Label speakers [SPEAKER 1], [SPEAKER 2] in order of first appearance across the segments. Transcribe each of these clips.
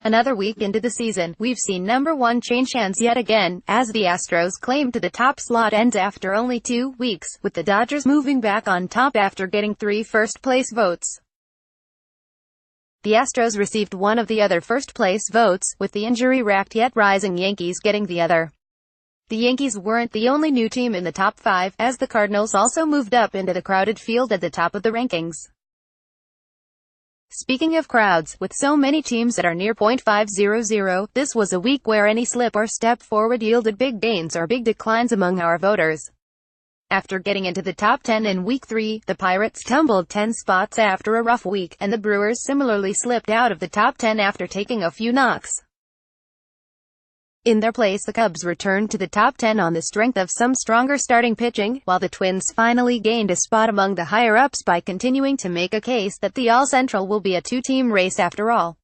[SPEAKER 1] Another week into the season, we've seen number one change hands yet again, as the Astros claim to the top slot ends after only 2 weeks, with the Dodgers moving back on top after getting 3 first-place votes. The Astros received one of the other first-place votes, with the injury-racked yet rising Yankees getting the other. The Yankees weren't the only new team in the top 5, as the Cardinals also moved up into the crowded field at the top of the rankings. Speaking of crowds, with so many teams that are near .500, this was a week where any slip or step forward yielded big gains or big declines among our voters. After getting into the top 10 in Week 3, the Pirates tumbled 10 spots after a rough week, and the Brewers similarly slipped out of the top 10 after taking a few knocks. In their place, the Cubs returned to the top 10 on the strength of some stronger starting pitching, while the Twins finally gained a spot among the higher-ups by continuing to make a case that the All-Central will be a two-team race after all.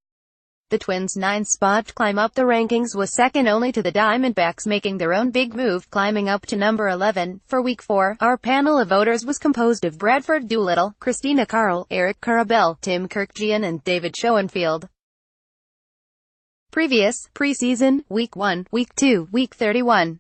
[SPEAKER 1] The Twins' 9-spot climb up the rankings was second only to the Diamondbacks making their own big move, climbing up to number 11. For Week 4, our panel of voters was composed of Bradford Doolittle, Christina Carl, Eric Carabell, Tim Kirkjian and David Schoenfield. Preseason, Week 1, Week 2, Week 31.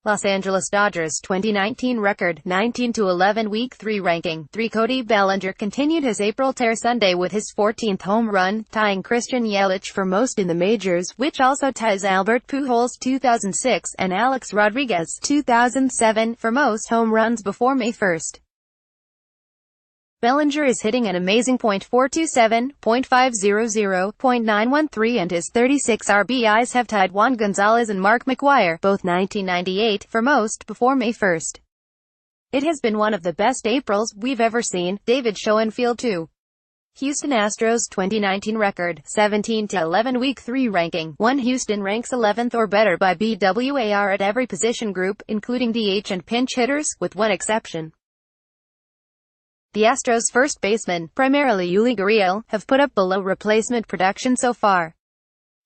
[SPEAKER 1] Los Angeles Dodgers 2019 record, 19-11 Week 3 ranking, 3 Cody Bellinger continued his April tear Sunday with his 14th home run, tying Christian Yelich for most in the majors, which also ties Albert Pujols 2006 and Alex Rodriguez 2007 for most home runs before May 1. Bellinger is hitting an amazing .427, .500, .913 and his 36 RBIs have tied Juan Gonzalez and Mark McGwire, both 1998, for most before May 1. It has been one of the best Aprils we've ever seen. David Schoenfield 2. Houston Astros 2019 record, 17-11 Week 3 ranking, 1 Houston ranks 11th or better by BWAR at every position group, including DH and pinch hitters, with one exception. The Astros' first basemen, primarily Yuli Gurriel, have put up below replacement production so far.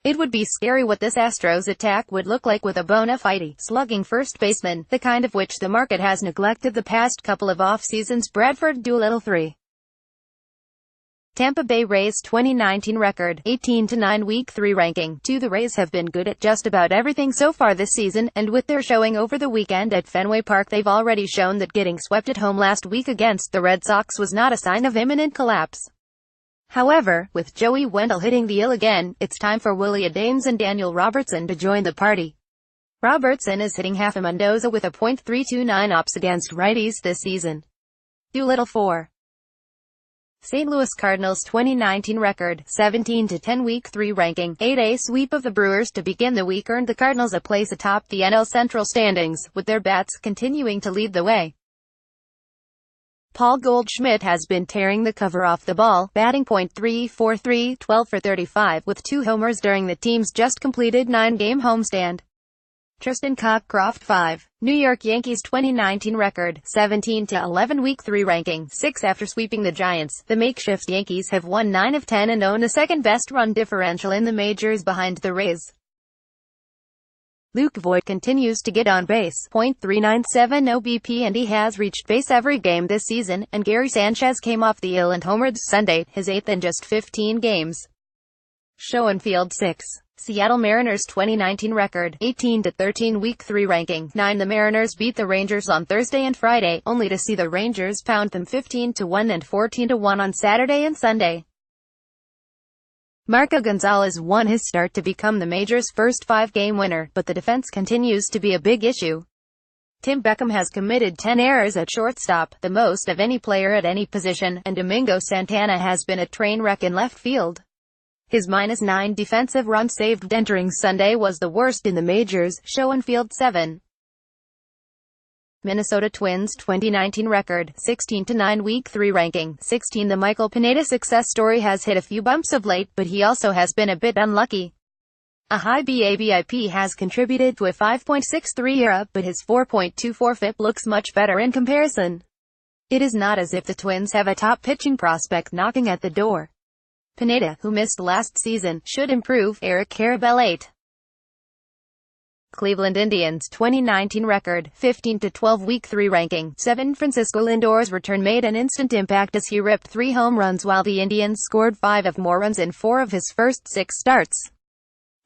[SPEAKER 1] It would be scary what this Astros attack would look like with a bona fide, slugging first baseman, the kind of which the market has neglected the past couple of off-seasons. Bradford Doolittle 3. Tampa Bay Rays 2019 record, 18-9 Week 3 ranking, 2 The Rays have been good at just about everything so far this season, and with their showing over the weekend at Fenway Park they've already shown that getting swept at home last week against the Red Sox was not a sign of imminent collapse. However, with Joey Wendell hitting the ill again, it's time for Willie Adames and Daniel Robertson to join the party. Robertson is hitting half a Mendoza with a .329 ops against righties this season. Doolittle 4. St. Louis Cardinals 2019 record, 17-10 Week 3 ranking, 8A sweep of the Brewers to begin the week earned the Cardinals a place atop the NL Central standings, with their bats continuing to lead the way. Paul Goldschmidt has been tearing the cover off the ball, batting .343, 12 for 35, with 2 homers during the team's just completed 9-game homestand. Tristan Cockcroft 5. New York Yankees 2019 record, 17-11 Week 3 ranking, 6 after sweeping the Giants. The makeshift Yankees have won 9 of 10 and own the second-best run differential in the majors behind the Rays. Luke Voit continues to get on base, .397 OBP and he has reached base every game this season, and Gary Sanchez came off the ill and homered Sunday, his 8th in just 15 games. Schoenfield 6. Seattle Mariners 2019 record, 18-13 Week 3 ranking, 9 The Mariners beat the Rangers on Thursday and Friday, only to see the Rangers pound them 15-1 and 14-1 on Saturday and Sunday. Marco Gonzalez won his start to become the major's first 5-game winner, but the defense continues to be a big issue. Tim Beckham has committed 10 errors at shortstop, the most of any player at any position, and Domingo Santana has been a train wreck in left field. His -9 defensive runs saved entering Sunday was the worst in the majors. Schoenfield 7. Minnesota Twins 2019 record, 16-9 Week 3 ranking, 16 The Michael Pineda success story has hit a few bumps of late, but he also has been a bit unlucky. A high BABIP has contributed to a 5.63 ERA, but his 4.24 FIP looks much better in comparison. It is not as if the Twins have a top pitching prospect knocking at the door. Pineda, who missed last season, should improve. Eric Carabell 8. Cleveland Indians 2019 record, 15-12 Week 3 ranking. 7 Francisco Lindor's return made an instant impact as he ripped 3 home runs while the Indians scored 5 of more runs in 4 of his first 6 starts.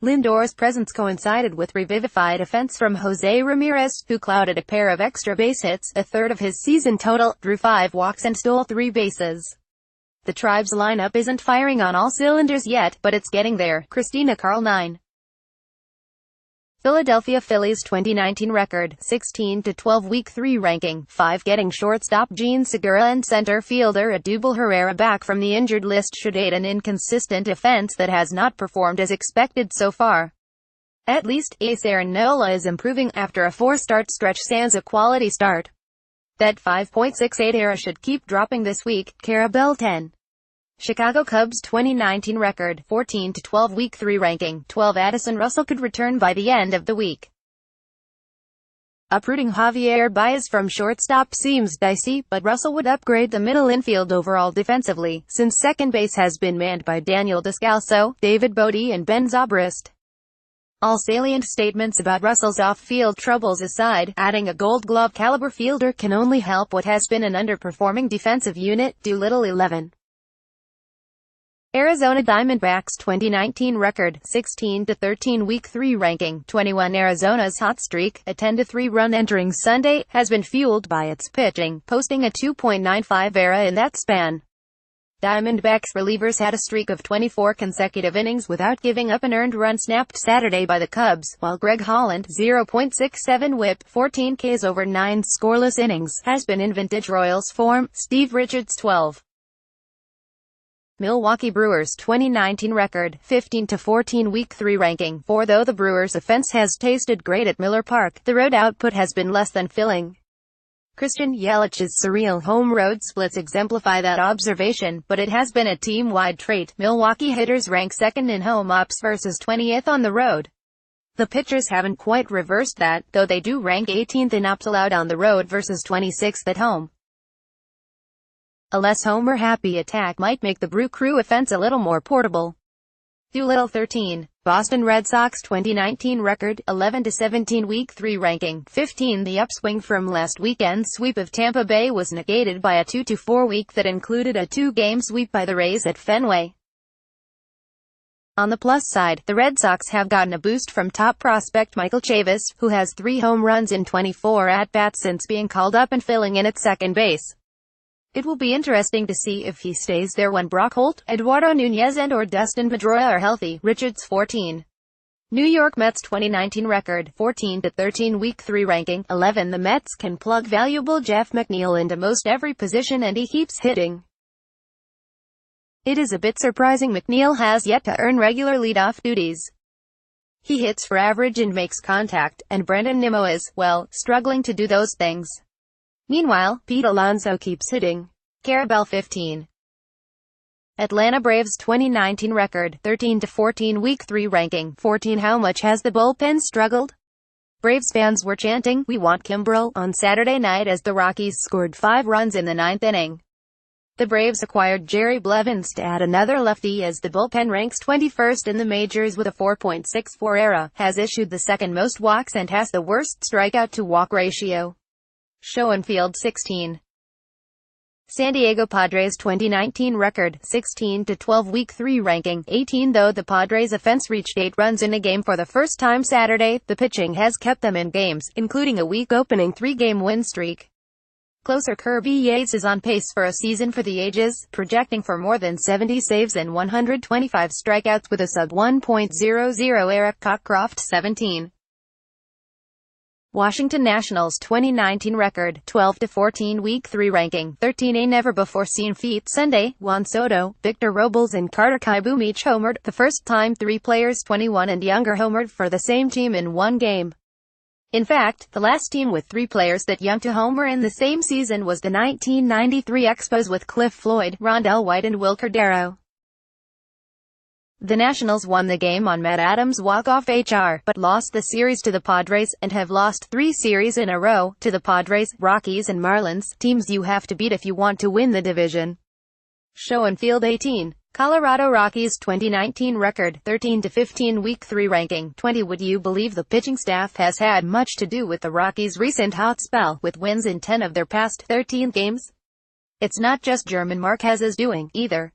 [SPEAKER 1] Lindor's presence coincided with revivified offense from Jose Ramirez, who clouded a pair of extra base hits, a third of his season total, drew 5 walks and stole 3 bases. The Tribe's lineup isn't firing on all cylinders yet, but it's getting there. Christina Carl 9. Philadelphia Phillies 2019 record, 16-12 Week 3 ranking. 5 Getting shortstop Gene Segura and center fielder Odubel Herrera back from the injured list should aid an inconsistent offense that has not performed as expected so far. At least, ace Aaron Nola is improving after a 4-start stretch sans a quality start. That 5.68 ERA should keep dropping this week. Carabel 10. Chicago Cubs 2019 record, 14-12 Week 3 ranking. 12 Addison Russell could return by the end of the week. Uprooting Javier Baez from shortstop seems dicey, but Russell would upgrade the middle infield overall defensively, since second base has been manned by Daniel Descalso, David Bodie and Ben Zobrist. All salient statements about Russell's off-field troubles aside, adding a Gold Glove caliber fielder can only help what has been an underperforming defensive unit. Doolittle 11. Arizona Diamondbacks 2019 record, 16-13 Week 3 ranking. 21 Arizona's hot streak, a 10-3 run entering Sunday, has been fueled by its pitching, posting a 2.95 ERA in that span. Diamondbacks relievers had a streak of 24 consecutive innings without giving up an earned run snapped Saturday by the Cubs, while Greg Holland, 0.67 whip, 14 Ks over 9 scoreless innings, has been in vintage Royals form. Steve Richards 12. Milwaukee Brewers 2019 record, 15-14 Week 3 ranking. 4 Though the Brewers' offense has tasted great at Miller Park, the road output has been less than filling. Christian Yelich's surreal home road splits exemplify that observation, but it has been a team-wide trait. Milwaukee hitters rank second in home ops versus 20th on the road. The pitchers haven't quite reversed that, though they do rank 18th in ops allowed on the road versus 26th at home. A less homer-happy attack might make the Brew Crew offense a little more portable. Doolittle 13. Boston Red Sox 2019 record, 11-17 Week 3 ranking. 15 The upswing from last weekend's sweep of Tampa Bay was negated by a 2-4 week that included a 2-game sweep by the Rays at Fenway. On the plus side, the Red Sox have gotten a boost from top prospect Michael Chavis, who has 3 home runs in 24 at-bats since being called up and filling in at second base. It will be interesting to see if he stays there when Brock Holt, Eduardo Nunez and or Dustin Pedroia are healthy. Richards 14. New York Mets 2019 record, 14-13 Week 3 ranking. 11 The Mets can plug valuable Jeff McNeil into most every position and he keeps hitting. It is a bit surprising McNeil has yet to earn regular leadoff duties. He hits for average and makes contact, and Brandon Nimmo is, well, struggling to do those things. Meanwhile, Pete Alonso keeps hitting. Carabel 15. Atlanta Braves 2019 record, 13-14 Week 3 ranking. 14 How much has the bullpen struggled? Braves fans were chanting, "We want Kimbrel," on Saturday night as the Rockies scored 5 runs in the 9th inning. The Braves acquired Jerry Blevins to add another lefty as the bullpen ranks 21st in the majors with a 4.64 ERA, has issued the second most walks and has the worst strikeout-to-walk ratio. Schoenfield 16. San Diego Padres 2019 record, 16-12 Week 3 ranking. 18 Though the Padres' offense reached 8 runs in a game for the first time Saturday, the pitching has kept them in games, including a week-opening 3-game win streak. Closer Kirby Yates is on pace for a season for the ages, projecting for more than 70 saves and 125 strikeouts with a sub-1.00 ERA. Cockcroft 17. Washington Nationals 2019 record, 12-14 Week 3 ranking. 13 A never-before-seen feat Sunday, Juan Soto, Victor Robles and Carter Kieboom each homered, the first time 3 players 21 and younger homered for the same team in one game. In fact, the last team with 3 players that young to homer in the same season was the 1993 Expos with Cliff Floyd, Rondell White and Will Cordero. The Nationals won the game on Matt Adams' walk-off HR, but lost the series to the Padres, and have lost 3 series in a row, to the Padres, Rockies and Marlins, teams you have to beat if you want to win the division. Schoenfield 18. Colorado Rockies 2019 record, 13-15 Week 3 ranking, 20. Would you believe the pitching staff has had much to do with the Rockies' recent hot spell, with wins in 10 of their past 13 games? It's not just German Marquez's doing, either.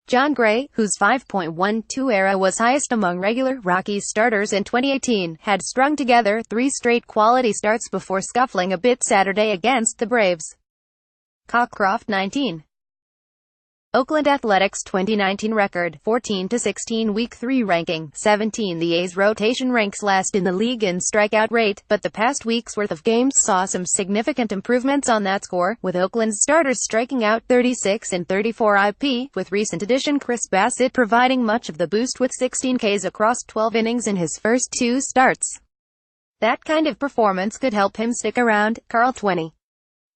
[SPEAKER 1] John Gray, whose 5.12 ERA was highest among regular Rockies starters in 2018, had strung together 3 straight quality starts before scuffling a bit Saturday against the Braves. Cockcroft 19. Oakland Athletics 2019 record, 14-16 Week 3 ranking, 17. The A's rotation ranks last in the league in strikeout rate, but the past week's worth of games saw some significant improvements on that score, with Oakland's starters striking out 36 in 34 IP, with recent addition Chris Bassett providing much of the boost with 16 Ks across 12 innings in his first 2 starts. That kind of performance could help him stick around. Carl 20.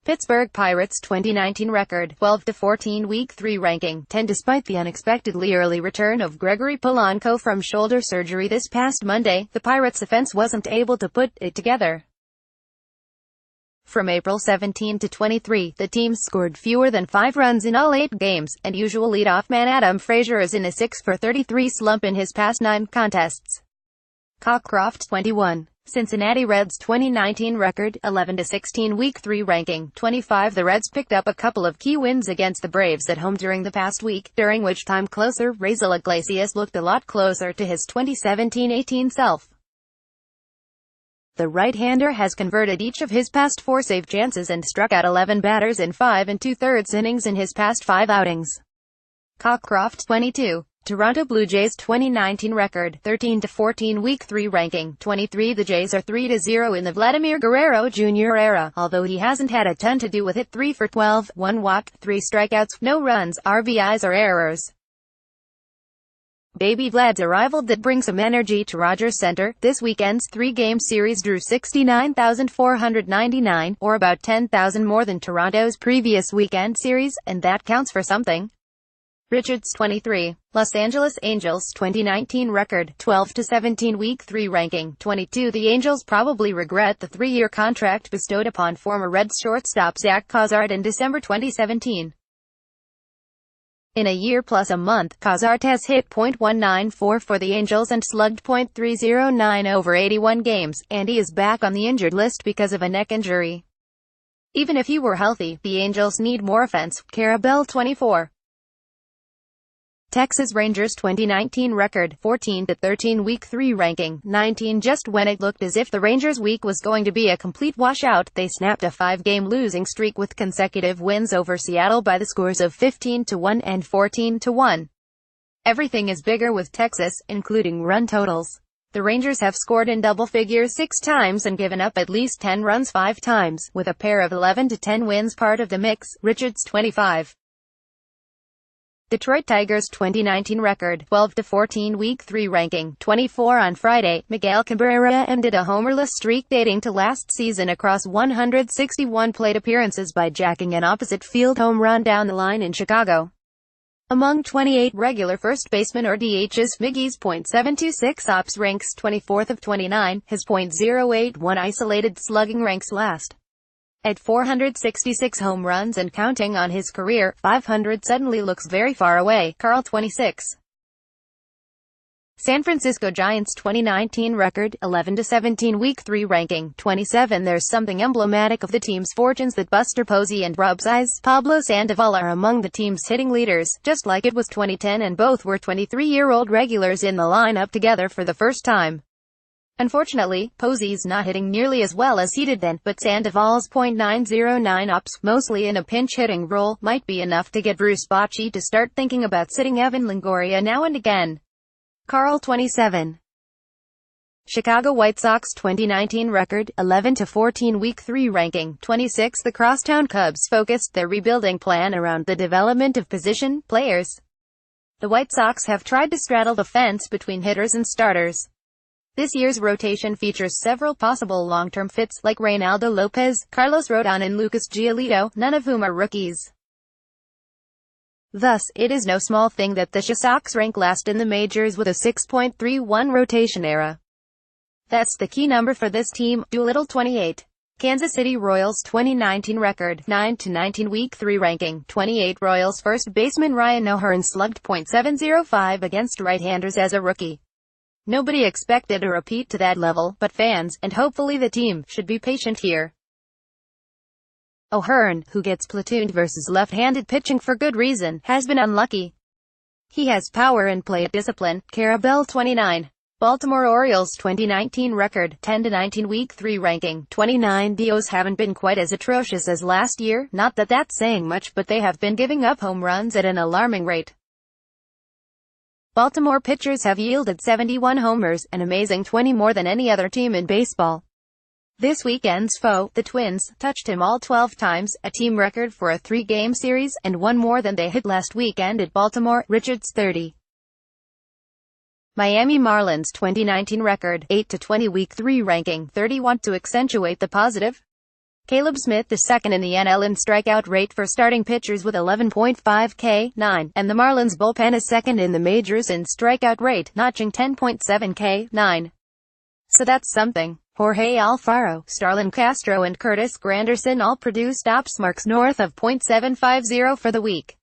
[SPEAKER 1] Pittsburgh Pirates 2019 record, 12-14 Week 3 ranking, 10. Despite the unexpectedly early return of Gregory Polanco from shoulder surgery this past Monday, the Pirates' offense wasn't able to put it together. From April 17 to 23, the team scored fewer than 5 runs in all 8 games, and usual leadoff man Adam Frazier is in a 6-for-33 slump in his past 9 contests. Cockcroft 21. Cincinnati Reds 2019 record, 11-16 Week 3 ranking, 25. The Reds picked up a couple of key wins against the Braves at home during the past week, during which time closer Raisel Iglesias looked a lot closer to his 2017-18 self. The right-hander has converted each of his past 4 save chances and struck out 11 batters in 5 2/3 innings in his past 5 outings. Cockcroft 22. Toronto Blue Jays 2019 record, 13-14 Week 3 ranking, 23. The Jays are 3-0 in the Vladimir Guerrero Jr. era, although he hasn't had a ton to do with it. 3 for 12, 1 walk, 3 strikeouts, no runs, RBIs or errors. Baby Vlad's arrival did bring some energy to Rogers Center. This weekend's 3-game series drew 69,499, or about 10,000 more than Toronto's previous weekend series, and that counts for something. Richards 23. Los Angeles Angels 2019 record, 12-17 Week 3 ranking, 22. The Angels probably regret the 3-year contract bestowed upon former Reds shortstop Zach Cozart in December 2017. In a year plus a month, Cozart has hit .194 for the Angels and slugged .309 over 81 games, and he is back on the injured list because of a neck injury. Even if he were healthy, the Angels need more offense. Carabel 24. Texas Rangers 2019 record, 14-13 Week 3 ranking, 19. Just when it looked as if the Rangers' week was going to be a complete washout, they snapped a 5-game losing streak with consecutive wins over Seattle by the scores of 15-1 and 14-1. Everything is bigger with Texas, including run totals. The Rangers have scored in double figures 6 times and given up at least 10 runs 5 times, with a pair of 11-10 wins part of the mix. Richards 25. Detroit Tigers 2019 record, 12-14 Week 3 ranking, 24. On Friday, Miguel Cabrera ended a homerless streak dating to last season across 161 plate appearances by jacking an opposite field home run down the line in Chicago. Among 28 regular first basemen or DHs, Miggy's .726 OPS ranks 24th of 29, his .081 isolated slugging ranks last. At 466 home runs and counting on his career, 500 suddenly looks very far away. Carl 26. San Francisco Giants 2019 record, 11-17 Week 3 ranking, 27. There's something emblematic of the team's fortunes that Buster Posey and Rob Size, Pablo Sandoval are among the team's hitting leaders, just like it was 2010 and both were 23-year-old regulars in the lineup together for the first time. Unfortunately, Posey's not hitting nearly as well as he did then, but Sandoval's .909 OPS, mostly in a pinch-hitting role, might be enough to get Bruce Bochy to start thinking about sitting Evan Longoria now and again. Carl 27. Chicago White Sox 2019 record, 11-14 Week 3 ranking, 26. The crosstown Cubs focused their rebuilding plan around the development of position players. The White Sox have tried to straddle the fence between hitters and starters. This year's rotation features several possible long-term fits, like Reynaldo Lopez, Carlos Rodon and Lucas Giolito, none of whom are rookies. Thus, it is no small thing that the Sox rank last in the majors with a 6.31 rotation era. That's the key number for this team. Doolittle 28. Kansas City Royals 2019 record, 9-19 Week 3 ranking, 28 Royals first baseman Ryan O'Hearn slugged .705 against right-handers as a rookie. Nobody expected a repeat to that level, but fans, and hopefully the team, should be patient here. O'Hearn, who gets platooned versus left-handed pitching for good reason, has been unlucky. He has power and plate discipline. Carabel 29. Baltimore Orioles 2019 record, 10-19 Week 3 ranking, 29 Dios haven't been quite as atrocious as last year, not that that's saying much, but they have been giving up home runs at an alarming rate. Baltimore pitchers have yielded 71 homers, an amazing 20 more than any other team in baseball. This weekend's foe, the Twins, touched him all 12 times, a team record for a 3-game series, and one more than they hit last weekend at Baltimore. Richards 30. Miami Marlins 2019 record, 8-20 Week 3 ranking, 30 Want to accentuate the positive? Caleb Smith is second in the NL in strikeout rate for starting pitchers with 11.5 K9, and the Marlins bullpen is second in the majors in strikeout rate, notching 10.7 K9. So that's something. Jorge Alfaro, Starlin Castro and Curtis Granderson all produced ops marks north of .750 for the week.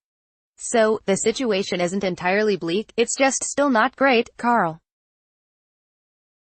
[SPEAKER 1] So, the situation isn't entirely bleak, it's just still not great, Carl.